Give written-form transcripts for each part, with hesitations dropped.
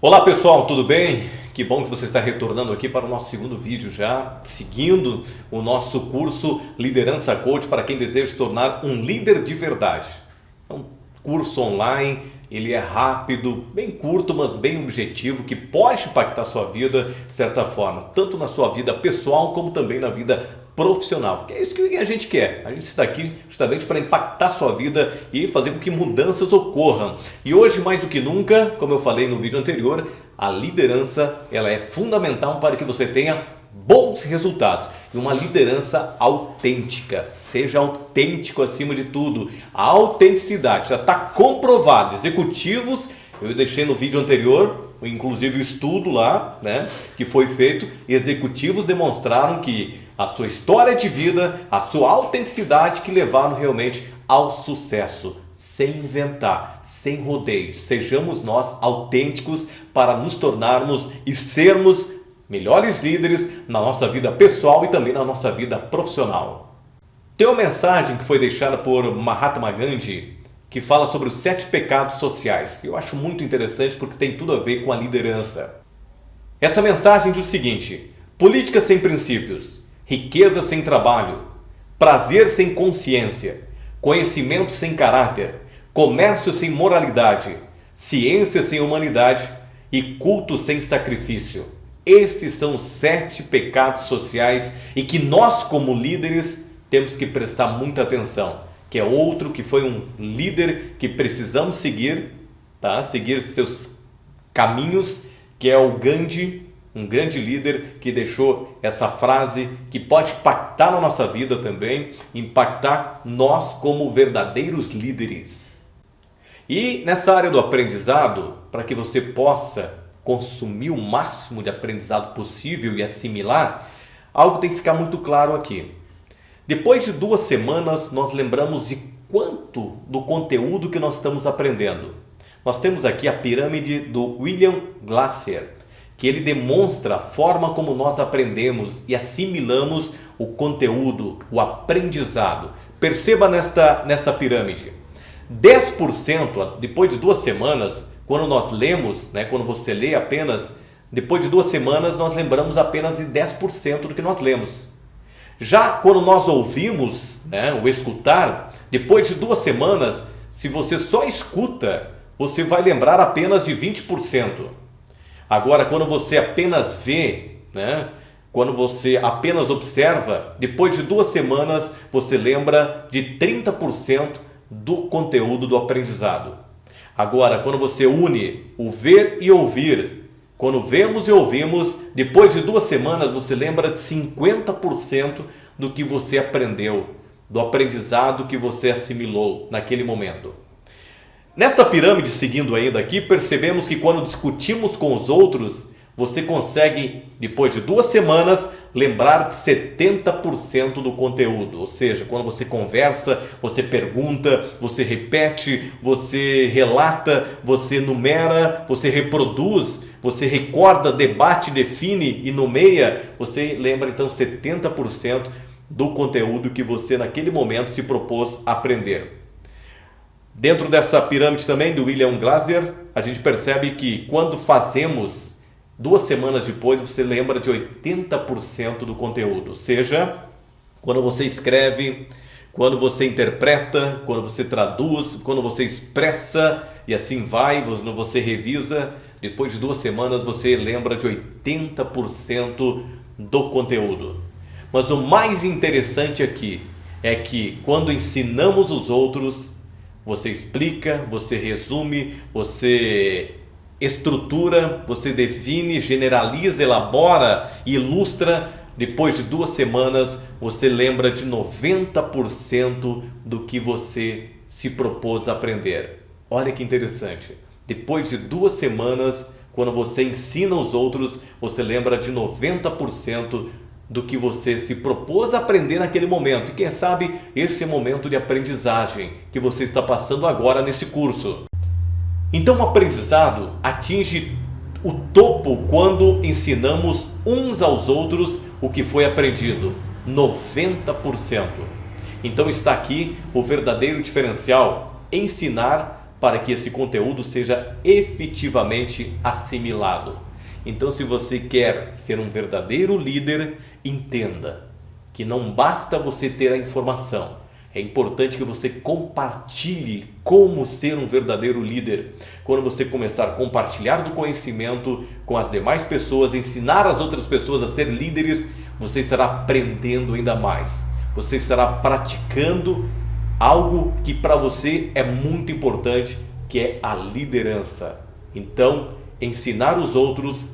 Olá pessoal, tudo bem? Que bom que você está retornando aqui para o nosso segundo vídeo já, seguindo o nosso curso Liderança Coach para quem deseja se tornar um líder de verdade. É um curso online, ele é rápido, bem curto, mas bem objetivo, que pode impactar a sua vida de certa forma, tanto na sua vida pessoal como também na vida profissional, porque é isso que a gente quer. A gente está aqui justamente para impactar a sua vida e fazer com que mudanças ocorram. E hoje, mais do que nunca, como eu falei no vídeo anterior, a liderança ela é fundamental para que você tenha bons resultados e uma liderança autêntica. Seja autêntico acima de tudo. A autenticidade já está comprovado. Executivos, eu deixei no vídeo anterior, inclusive o estudo lá, né, que foi feito, executivos demonstraram que a sua história de vida, a sua autenticidade que levaram realmente ao sucesso, sem inventar, sem rodeios. Sejamos nós autênticos para nos tornarmos e sermos melhores líderes na nossa vida pessoal e também na nossa vida profissional. Tem uma mensagem que foi deixada por Mahatma Gandhi que fala sobre os 7 pecados sociais. Eu acho muito interessante porque tem tudo a ver com a liderança. Essa mensagem diz o seguinte: política sem princípios, riqueza sem trabalho, prazer sem consciência, conhecimento sem caráter, comércio sem moralidade, ciência sem humanidade e culto sem sacrifício. Esses são os 7 pecados sociais e que nós, como líderes, temos que prestar muita atenção. Que é outro que foi um líder que precisamos seguir, tá? Seguir seus caminhos, que é o Gandhi, um grande líder que deixou essa frase que pode impactar na nossa vida também, impactar nós como verdadeiros líderes. E nessa área do aprendizado, para que você possa consumir o máximo de aprendizado possível e assimilar, algo tem que ficar muito claro aqui. Depois de 2 semanas, nós lembramos de quanto do conteúdo que nós estamos aprendendo. Nós temos aqui a pirâmide do William Glasser, que ele demonstra a forma como nós aprendemos e assimilamos o conteúdo, o aprendizado. Perceba nesta pirâmide, 10% depois de 2 semanas, quando nós lemos, né, quando você lê apenas, depois de 2 semanas nós lembramos apenas de 10% do que nós lemos. Já quando nós ouvimos, né, o escutar, depois de 2 semanas, se você só escuta, você vai lembrar apenas de 20%. Agora, quando você apenas vê, né, quando você apenas observa, depois de 2 semanas, você lembra de 30% do conteúdo do aprendizado. Agora, quando você une o ver e ouvir, quando vemos e ouvimos, depois de 2 semanas você lembra de 50% do que você aprendeu, do aprendizado que você assimilou naquele momento. Nessa pirâmide, seguindo ainda aqui, percebemos que quando discutimos com os outros, você consegue, depois de 2 semanas, lembrar de 70% do conteúdo. Ou seja, quando você conversa, você pergunta, você repete, você relata, você numera, você reproduz, você recorda, debate, define e nomeia, você lembra então 70% do conteúdo que você naquele momento se propôs a aprender. Dentro dessa pirâmide também do William Glasser, a gente percebe que quando fazemos 2 semanas depois, você lembra de 80% do conteúdo. Ou seja, quando você escreve, quando você interpreta, quando você traduz, quando você expressa e assim vai, quando você revisa, depois de 2 semanas você lembra de 80% do conteúdo. Mas o mais interessante aqui é que quando ensinamos os outros, você explica, você resume, você estrutura, você define, generaliza, elabora e ilustra. Depois de 2 semanas você lembra de 90% do que você se propôs a aprender. Olha que interessante. Depois de 2 semanas, quando você ensina os outros, você lembra de 90% do que você se propôs a aprender naquele momento. E quem sabe esse é o momento de aprendizagem que você está passando agora nesse curso. Então o aprendizado atinge o topo quando ensinamos uns aos outros o que foi aprendido. 90%. Então está aqui o verdadeiro diferencial: ensinar para que esse conteúdo seja efetivamente assimilado. Então, se você quer ser um verdadeiro líder, entenda que não basta você ter a informação. É importante que você compartilhe como ser um verdadeiro líder. Quando você começar a compartilhar do conhecimento com as demais pessoas, ensinar as outras pessoas a ser líderes, você estará aprendendo ainda mais. Você estará praticando algo que para você é muito importante, que é a liderança. Então, ensinar os outros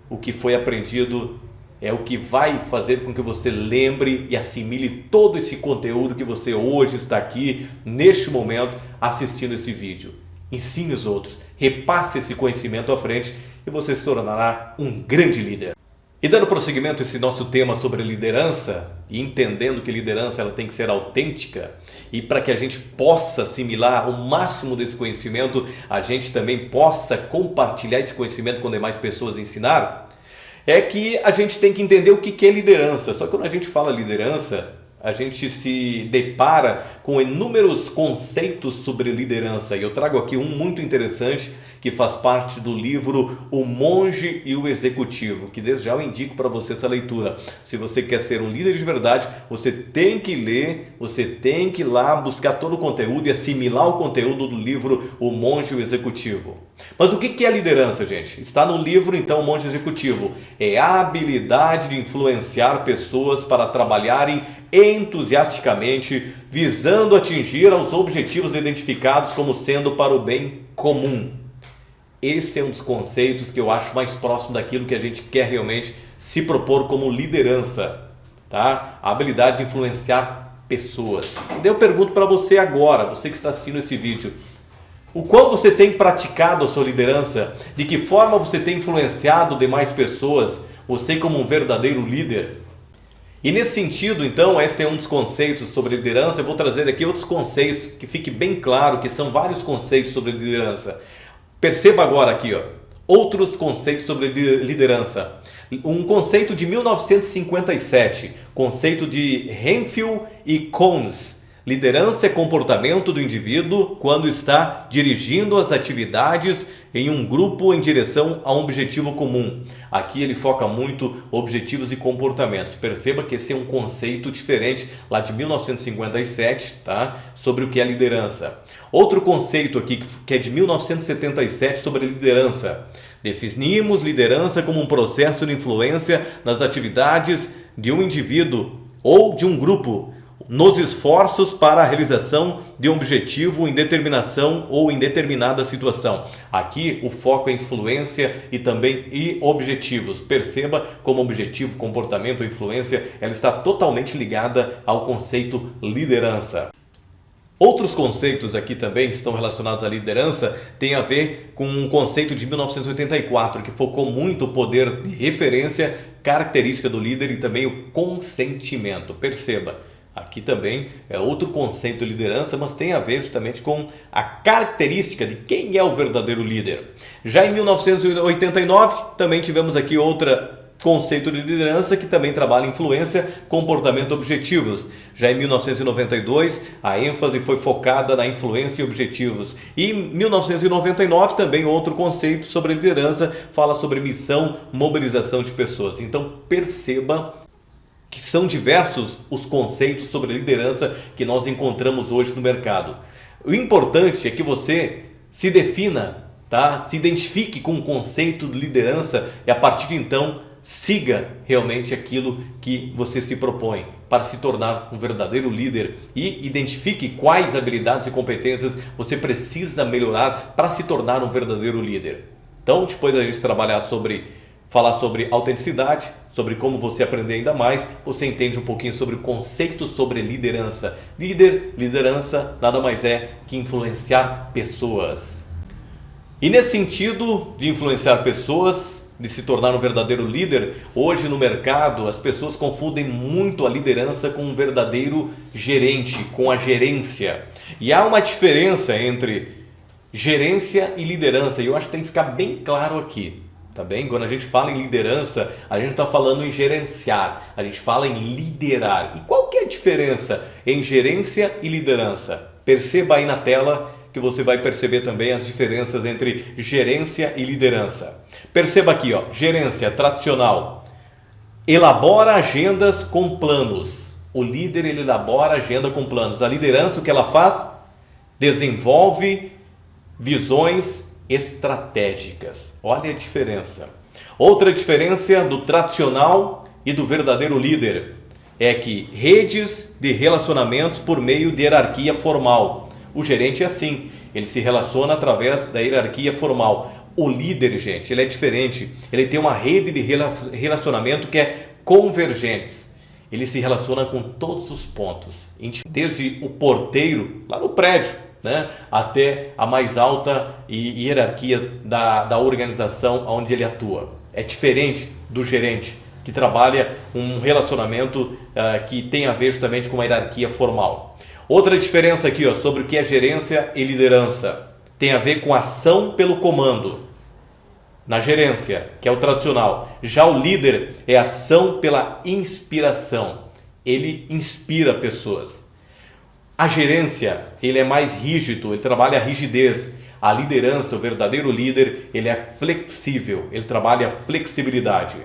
o que foi aprendido é o que vai fazer com que você lembre e assimile todo esse conteúdo que você hoje está aqui, neste momento, assistindo esse vídeo. Ensine os outros, repasse esse conhecimento à frente e você se tornará um grande líder. E dando prosseguimento a esse nosso tema sobre liderança, e entendendo que liderança ela tem que ser autêntica, e para que a gente possa assimilar o máximo desse conhecimento, a gente também possa compartilhar esse conhecimento com demais pessoas e ensinar, é que a gente tem que entender o que é liderança. Só que quando a gente fala liderança, a gente se depara com inúmeros conceitos sobre liderança. E eu trago aqui um muito interessante que faz parte do livro O Monge e o Executivo, que desde já eu indico para você essa leitura. Se você quer ser um líder de verdade, você tem que ler, você tem que ir lá buscar todo o conteúdo e assimilar o conteúdo do livro O Monge e o Executivo. Mas o que é liderança, gente? Está no livro, então, O Monge e o Executivo. É a habilidade de influenciar pessoas para trabalharem entusiasticamente, visando atingir os objetivos identificados como sendo para o bem comum. Esse é um dos conceitos que eu acho mais próximo daquilo que a gente quer realmente se propor como liderança, tá? A habilidade de influenciar pessoas. E daí eu pergunto para você agora, você que está assistindo esse vídeo, o quão você tem praticado a sua liderança? De que forma você tem influenciado demais pessoas? Você como um verdadeiro líder? E nesse sentido, então, esse é um dos conceitos sobre liderança. Eu vou trazer aqui outros conceitos que fique bem claro que são vários conceitos sobre liderança. Perceba agora aqui, outros conceitos sobre liderança. Um conceito de 1957, conceito de Renfield e Cohns. Liderança é comportamento do indivíduo quando está dirigindo as atividades em um grupo em direção a um objetivo comum. Aqui ele foca muito objetivos e comportamentos. Perceba que esse é um conceito diferente lá de 1957, tá? Sobre o que é liderança. Outro conceito aqui que é de 1977 sobre liderança. Definimos liderança como um processo de influência nas atividades de um indivíduo ou de um grupo, nos esforços para a realização de um objetivo em determinação ou em determinada situação. Aqui o foco é influência e também objetivos. Perceba como objetivo, comportamento, influência, ela está totalmente ligada ao conceito liderança. Outros conceitos aqui também estão relacionados à liderança, tem a ver com um conceito de 1984 que focou muito o poder de referência, característica do líder e também o consentimento. Perceba, aqui também é outro conceito de liderança, mas tem a ver justamente com a característica de quem é o verdadeiro líder. Já em 1989 também tivemos aqui outro conceito de liderança que também trabalha influência, comportamento, objetivos. Já em 1992 a ênfase foi focada na influência e objetivos. E em 1999 também outro conceito sobre liderança fala sobre missão, mobilização de pessoas. Então perceba que são diversos os conceitos sobre liderança que nós encontramos hoje no mercado. O importante é que você se defina, tá? Se identifique com o conceito de liderança e a partir de então siga realmente aquilo que você se propõe para se tornar um verdadeiro líder e identifique quais habilidades e competências você precisa melhorar para se tornar um verdadeiro líder. Então, depois da gente falar sobre autenticidade, sobre como você aprender ainda mais, você entende um pouquinho sobre o conceito sobre liderança. Liderança nada mais é que influenciar pessoas. E nesse sentido de influenciar pessoas, de se tornar um verdadeiro líder, hoje no mercado as pessoas confundem muito a liderança com um verdadeiro gerente, com a gerência. E há uma diferença entre gerência e liderança, e eu acho que tem que ficar bem claro aqui. tá bem? Quando a gente fala em liderança, a gente está falando em gerenciar, a gente fala em liderar. E qual que é a diferença em gerência e liderança? Perceba aí na tela que você vai perceber também as diferenças entre gerência e liderança. Perceba aqui, ó, gerência tradicional. Elabora agendas com planos. O líder, ele elabora agenda com planos. A liderança, o que ela faz? Desenvolve visões estratégicas. Olha a diferença. Outra diferença do tradicional e do verdadeiro líder é que redes de relacionamentos por meio de hierarquia formal. O gerente é assim, ele se relaciona através da hierarquia formal. O líder, gente, ele é diferente. Ele tem uma rede de relacionamento que é convergentes. Ele se relaciona com todos os pontos, desde o porteiro lá no prédio, né, até a mais alta hierarquia da organização onde ele atua. É diferente do gerente, que trabalha um relacionamento que tem a ver justamente com uma hierarquia formal. Outra diferença aqui, ó, sobre o que é gerência e liderança, tem a ver com ação pelo comando. Na gerência, que é o tradicional, já o líder é ação pela inspiração. Ele inspira pessoas. A gerência, ele é mais rígido, ele trabalha a rigidez. A liderança, o verdadeiro líder, ele é flexível, ele trabalha a flexibilidade.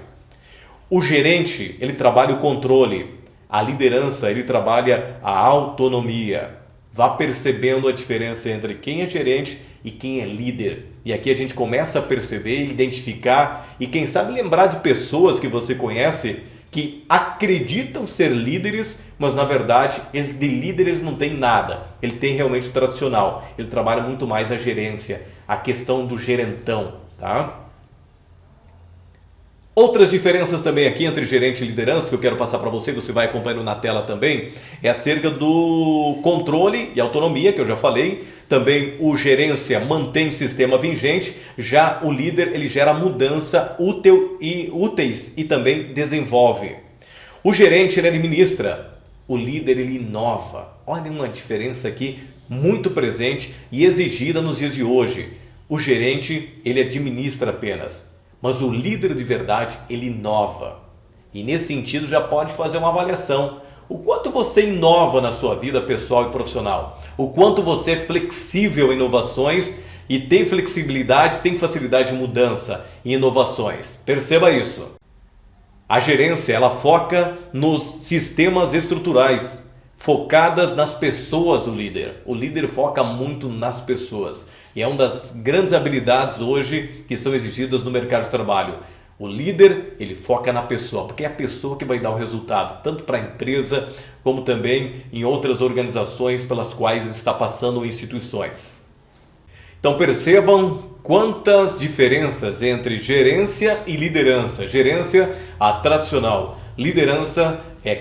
O gerente, ele trabalha o controle. A liderança, ele trabalha a autonomia. Vá percebendo a diferença entre quem é gerente e quem é líder. E aqui a gente começa a perceber, identificar e quem sabe lembrar de pessoas que você conhece que acreditam ser líderes, mas na verdade eles de líderes não tem nada. Ele tem realmente o tradicional. Ele trabalha muito mais a gerência, a questão do gerentão, tá? Outras diferenças também aqui entre gerente e liderança, que eu quero passar para você, você vai acompanhando na tela também, é acerca do controle e autonomia, que eu já falei. Também o gerência mantém sistema vigente, já o líder ele gera mudança úteis e também desenvolve. O gerente ele administra, o líder ele inova. Olha uma diferença aqui muito presente e exigida nos dias de hoje. O gerente ele administra apenas. Mas o líder de verdade, ele inova. E nesse sentido já pode fazer uma avaliação. O quanto você inova na sua vida pessoal e profissional. O quanto você é flexível em inovações e tem flexibilidade, tem facilidade de mudança e inovações. Perceba isso. A gerência, ela foca nos sistemas estruturais. Focadas nas pessoas do líder. O líder foca muito nas pessoas. E é uma das grandes habilidades hoje que são exigidas no mercado de trabalho. O líder, ele foca na pessoa, porque é a pessoa que vai dar o resultado, tanto para a empresa, como também em outras organizações pelas quais ele está passando, instituições. Então percebam quantas diferenças entre gerência e liderança. Gerência, a tradicional. Liderança é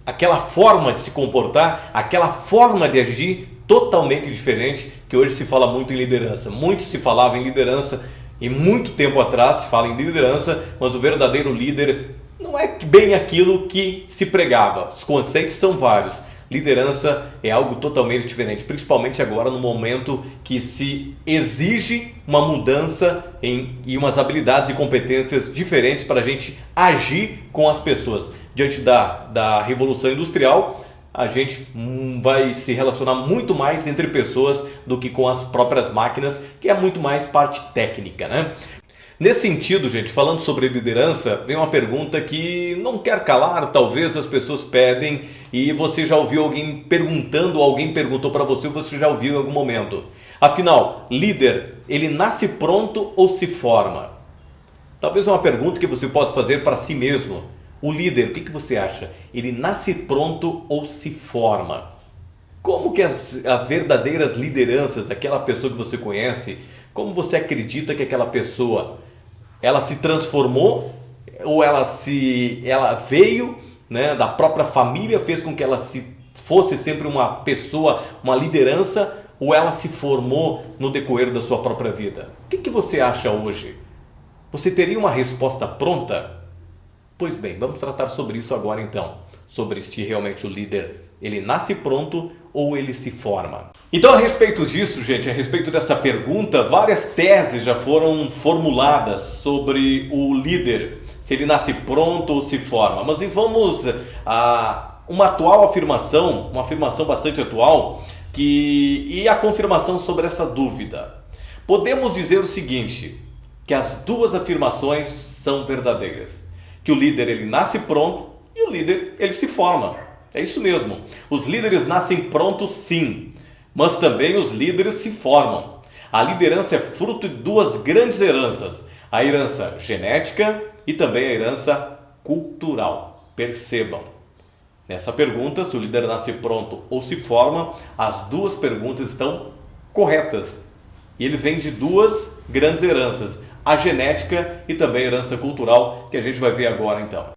aquela forma de se comportar, aquela forma de agir totalmente diferente, que hoje se fala muito em liderança. Muito se falava em liderança e muito tempo atrás se fala em liderança, mas o verdadeiro líder não é bem aquilo que se pregava. Os conceitos são vários. Liderança é algo totalmente diferente, principalmente agora no momento que se exige uma mudança e umas habilidades e competências diferentes para a gente agir com as pessoas. Diante da Revolução Industrial, a gente vai se relacionar muito mais entre pessoas do que com as próprias máquinas, que é muito mais parte técnica, né? Nesse sentido, gente, falando sobre liderança, vem uma pergunta que não quer calar, talvez as pessoas pedem e você já ouviu alguém perguntando, alguém perguntou para você, você já ouviu em algum momento. Afinal, líder, ele nasce pronto ou se forma? Talvez uma pergunta que você possa fazer para si mesmo. O líder, o que você acha? Ele nasce pronto ou se forma? Como que as verdadeiras lideranças, aquela pessoa que você conhece, como você acredita que aquela pessoa, ela se transformou ou ela veio, né, da própria família, fez com que ela fosse sempre uma pessoa, uma liderança, ou ela se formou no decorrer da sua própria vida? O que você acha hoje? Você teria uma resposta pronta? Pois bem, vamos tratar sobre isso agora então, sobre se realmente o líder ele nasce pronto ou ele se forma? Então, a respeito disso, gente, a respeito dessa pergunta, várias teses já foram formuladas sobre o líder, se ele nasce pronto ou se forma. Mas vamos a uma atual afirmação, uma afirmação bastante atual, e a confirmação sobre essa dúvida. Podemos dizer o seguinte, que as duas afirmações são verdadeiras. Que o líder ele nasce pronto e o líder ele se forma. É isso mesmo. Os líderes nascem prontos sim, mas também os líderes se formam. A liderança é fruto de duas grandes heranças. A herança genética e também a herança cultural. Percebam. Nessa pergunta, se o líder nasce pronto ou se forma, as duas perguntas estão corretas. E ele vem de duas grandes heranças, a genética e também a herança cultural, que a gente vai ver agora então.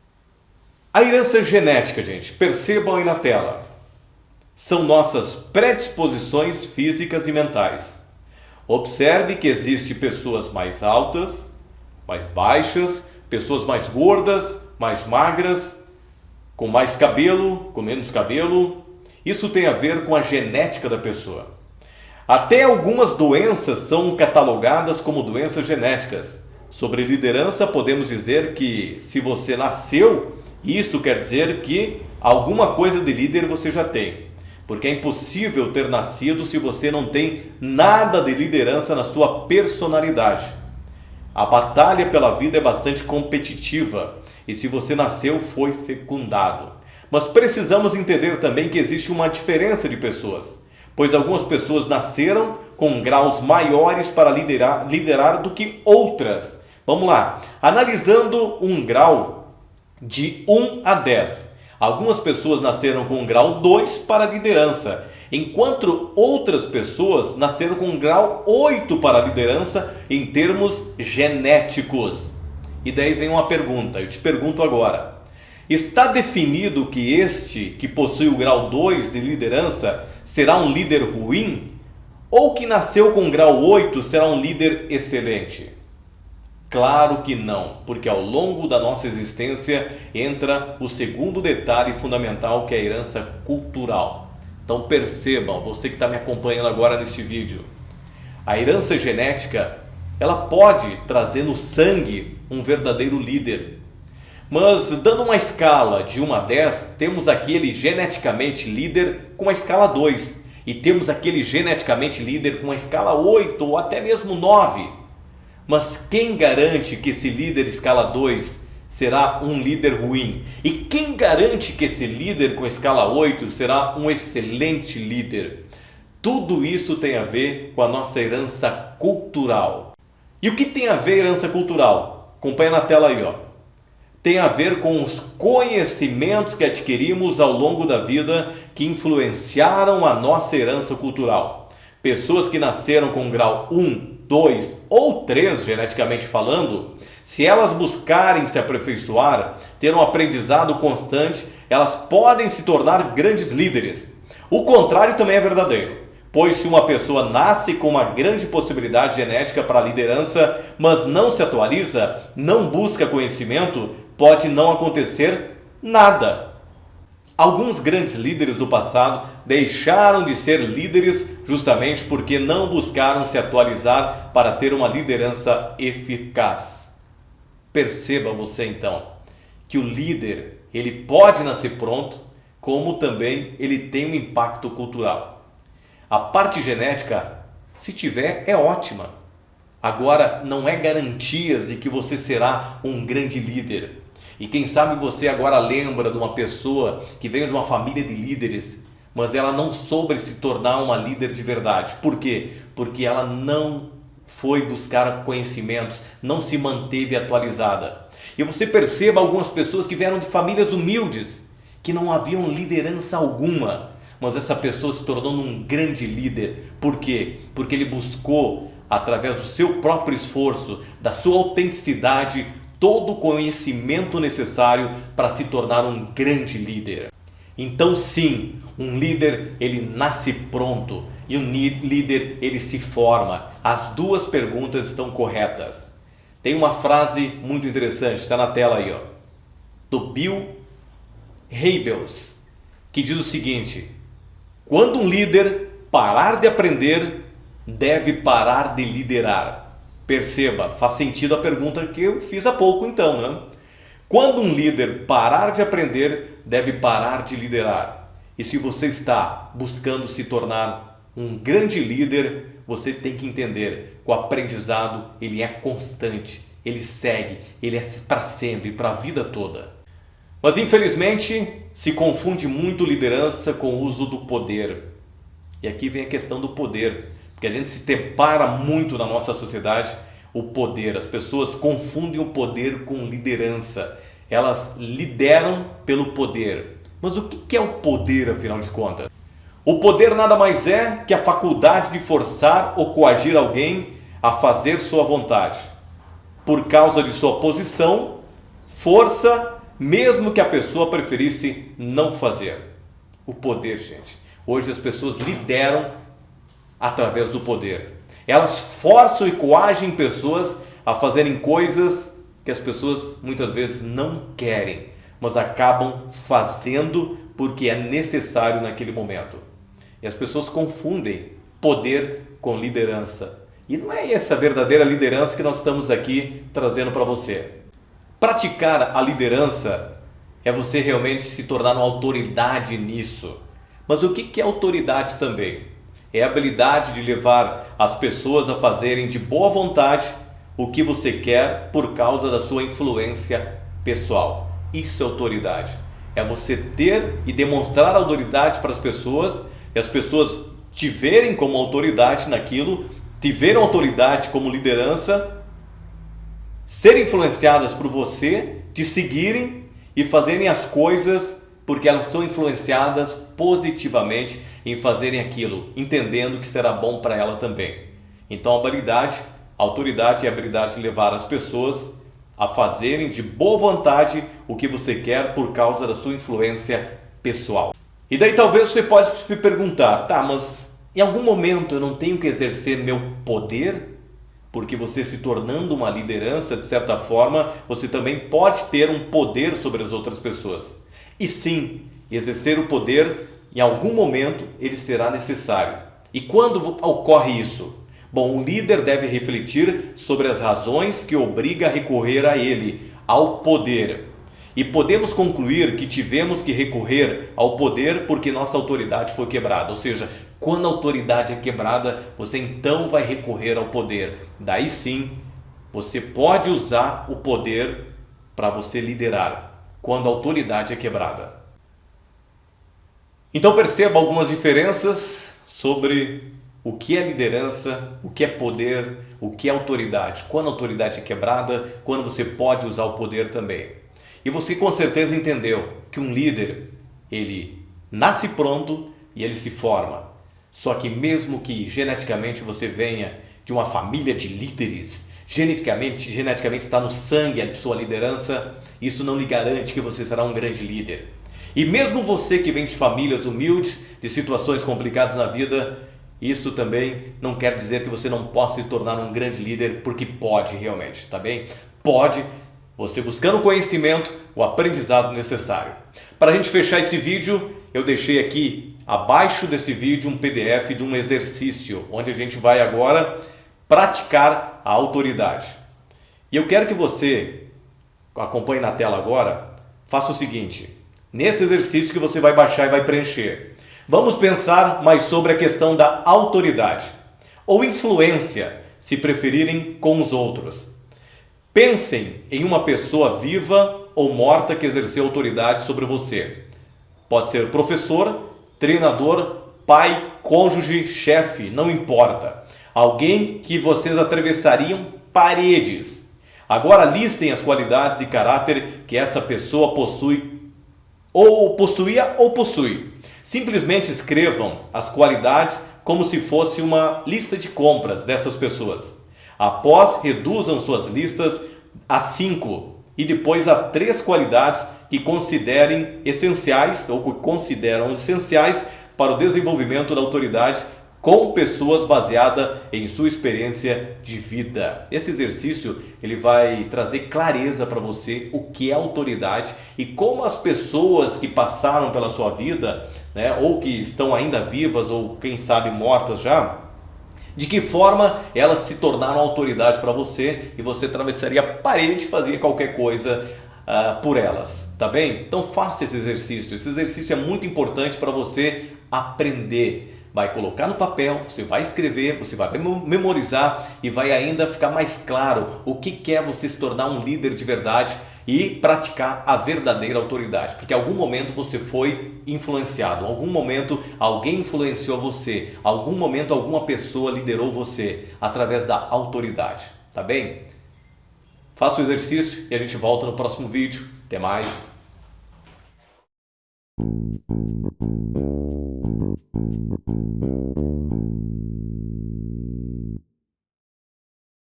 A herança genética, gente, percebam aí na tela, são nossas predisposições físicas e mentais. Observe que existem pessoas mais altas, mais baixas, pessoas mais gordas, mais magras, com mais cabelo, com menos cabelo. Isso tem a ver com a genética da pessoa. Até algumas doenças são catalogadas como doenças genéticas. Sobre liderança, podemos dizer que se você nasceu, isso quer dizer que alguma coisa de líder você já tem. Porque é impossível ter nascido se você não tem nada de liderança na sua personalidade. A batalha pela vida é bastante competitiva e se você nasceu, foi fecundado. Mas precisamos entender também que existe uma diferença de pessoas. Pois algumas pessoas nasceram com graus maiores para liderar do que outras. Vamos lá, analisando um grau de 1 a 10. Algumas pessoas nasceram com um grau 2 para liderança, enquanto outras pessoas nasceram com um grau 8 para liderança em termos genéticos. E daí vem uma pergunta, eu te pergunto agora. Está definido que este que possui o grau 2 de liderança será um líder ruim? Ou que nasceu com grau 8 será um líder excelente? Claro que não, porque ao longo da nossa existência entra o segundo detalhe fundamental, que é a herança cultural. Então percebam, você que está me acompanhando agora neste vídeo, a herança genética, ela pode trazer no sangue um verdadeiro líder. Mas dando uma escala de 1 a 10, temos aquele geneticamente líder com a escala 2 e temos aquele geneticamente líder com a escala 8 ou até mesmo 9. Mas quem garante que esse líder escala 2 será um líder ruim? E quem garante que esse líder com escala 8 será um excelente líder? Tudo isso tem a ver com a nossa herança cultural. E o que tem a ver a herança cultural? Acompanha na tela aí, ó. Tem a ver com os conhecimentos que adquirimos ao longo da vida que influenciaram a nossa herança cultural. Pessoas que nasceram com grau 1, 2 ou 3, geneticamente falando, se elas buscarem se aperfeiçoar, ter um aprendizado constante, elas podem se tornar grandes líderes. O contrário também é verdadeiro, pois se uma pessoa nasce com uma grande possibilidade genética para a liderança, mas não se atualiza, não busca conhecimento, pode não acontecer nada. Alguns grandes líderes do passado deixaram de ser líderes justamente porque não buscaram se atualizar para ter uma liderança eficaz. Perceba você então que o líder, ele pode nascer pronto, como também ele tem um impacto cultural. A parte genética, se tiver, é ótima. Agora, não é garantias de que você será um grande líder. E quem sabe você agora lembra de uma pessoa que veio de uma família de líderes, mas ela não soube se tornar uma líder de verdade. Por quê? Porque ela não foi buscar conhecimentos, não se manteve atualizada. E você perceba algumas pessoas que vieram de famílias humildes, que não haviam liderança alguma, mas essa pessoa se tornou um grande líder. Por quê? Porque ele buscou, através do seu próprio esforço, da sua autenticidade, todo o conhecimento necessário para se tornar um grande líder. Então sim, um líder ele nasce pronto e um líder ele se forma. As duas perguntas estão corretas. Tem uma frase muito interessante, está na tela aí, ó, do Bill Hybels, que diz o seguinte: quando um líder parar de aprender, deve parar de liderar. Perceba, faz sentido a pergunta que eu fiz há pouco então, né? Quando um líder parar de aprender, deve parar de liderar. E se você está buscando se tornar um grande líder, você tem que entender que o aprendizado ele é constante, ele segue, ele é para sempre, para a vida toda. Mas infelizmente se confunde muito liderança com o uso do poder. E aqui vem a questão do poder, porque a gente se depara muito na nossa sociedade o poder. As pessoas confundem o poder com liderança. Elas lideram pelo poder. Mas o que é o poder, afinal de contas? O poder nada mais é que a faculdade de forçar ou coagir alguém a fazer sua vontade. Por causa de sua posição, força, mesmo que a pessoa preferisse não fazer. O poder, gente. Hoje as pessoas lideram através do poder. Elas forçam e coagem pessoas a fazerem coisas que as pessoas muitas vezes não querem, mas acabam fazendo porque é necessário naquele momento. E as pessoas confundem poder com liderança. E não é essa a verdadeira liderança que nós estamos aqui trazendo para você. Praticar a liderança é você realmente se tornar uma autoridade nisso. Mas o que é autoridade também? É a habilidade de levar as pessoas a fazerem de boa vontade o que você quer por causa da sua influência pessoal. Isso é autoridade. É você ter e demonstrar autoridade para as pessoas e as pessoas te verem como autoridade naquilo, te verem autoridade como liderança, serem influenciadas por você, te seguirem e fazerem as coisas porque elas são influenciadas positivamente em fazerem aquilo, entendendo que será bom para ela também. Então a autoridade é a habilidade de levar as pessoas a fazerem de boa vontade o que você quer por causa da sua influência pessoal. E daí talvez você pode se perguntar, tá, mas em algum momento eu não tenho que exercer meu poder? Porque você se tornando uma liderança, de certa forma, você também pode ter um poder sobre as outras pessoas. E sim, exercer o poder, em algum momento, ele será necessário. E quando ocorre isso? Bom, um líder deve refletir sobre as razões que obriga a recorrer a ele, ao poder. E podemos concluir que tivemos que recorrer ao poder porque nossa autoridade foi quebrada. Ou seja, quando a autoridade é quebrada, você então vai recorrer ao poder. Daí sim, você pode usar o poder para você liderar, quando a autoridade é quebrada. Então perceba algumas diferenças sobre o que é liderança, o que é poder, o que é autoridade. Quando a autoridade é quebrada, quando você pode usar o poder também. E você com certeza entendeu que um líder, ele nasce pronto e ele se forma. Só que mesmo que geneticamente você venha de uma família de líderes, geneticamente está no sangue a sua liderança, isso não lhe garante que você será um grande líder. E mesmo você que vem de famílias humildes, de situações complicadas na vida, isso também não quer dizer que você não possa se tornar um grande líder, porque pode realmente, tá bem? Pode, você buscando o conhecimento, o aprendizado necessário. Para a gente fechar esse vídeo, eu deixei aqui abaixo desse vídeo um PDF de um exercício, onde a gente vai agora praticar a autoridade. E eu quero que você acompanhe na tela agora, faça o seguinte, nesse exercício que você vai baixar e vai preencher. Vamos pensar mais sobre a questão da autoridade, ou influência, se preferirem, com os outros. Pensem em uma pessoa viva ou morta que exerceu autoridade sobre você. Pode ser professor, treinador, pai, cônjuge, chefe, não importa. Alguém que vocês atravessariam paredes. Agora listem as qualidades de caráter que essa pessoa possui, ou possuía ou possui. Simplesmente escrevam as qualidades como se fosse uma lista de compras dessas pessoas. Após, reduzam suas listas a 5 e depois a 3 qualidades que considerem essenciais ou que consideram essenciais para o desenvolvimento da autoridade com pessoas baseada em sua experiência de vida. Esse exercício ele vai trazer clareza para você o que é autoridade e como as pessoas que passaram pela sua vida, né, ou que estão ainda vivas ou quem sabe mortas já, de que forma elas se tornaram autoridade para você e você atravessaria a parede e fazia qualquer coisa por elas, tá bem? Então faça esse exercício. Esse exercício é muito importante para você aprender. Vai colocar no papel, você vai escrever, você vai memorizar e vai ainda ficar mais claro o que é você se tornar um líder de verdade e praticar a verdadeira autoridade. Porque em algum momento você foi influenciado, em algum momento alguém influenciou você, em algum momento alguma pessoa liderou você através da autoridade, tá bem? Faça o exercício e a gente volta no próximo vídeo. Até mais!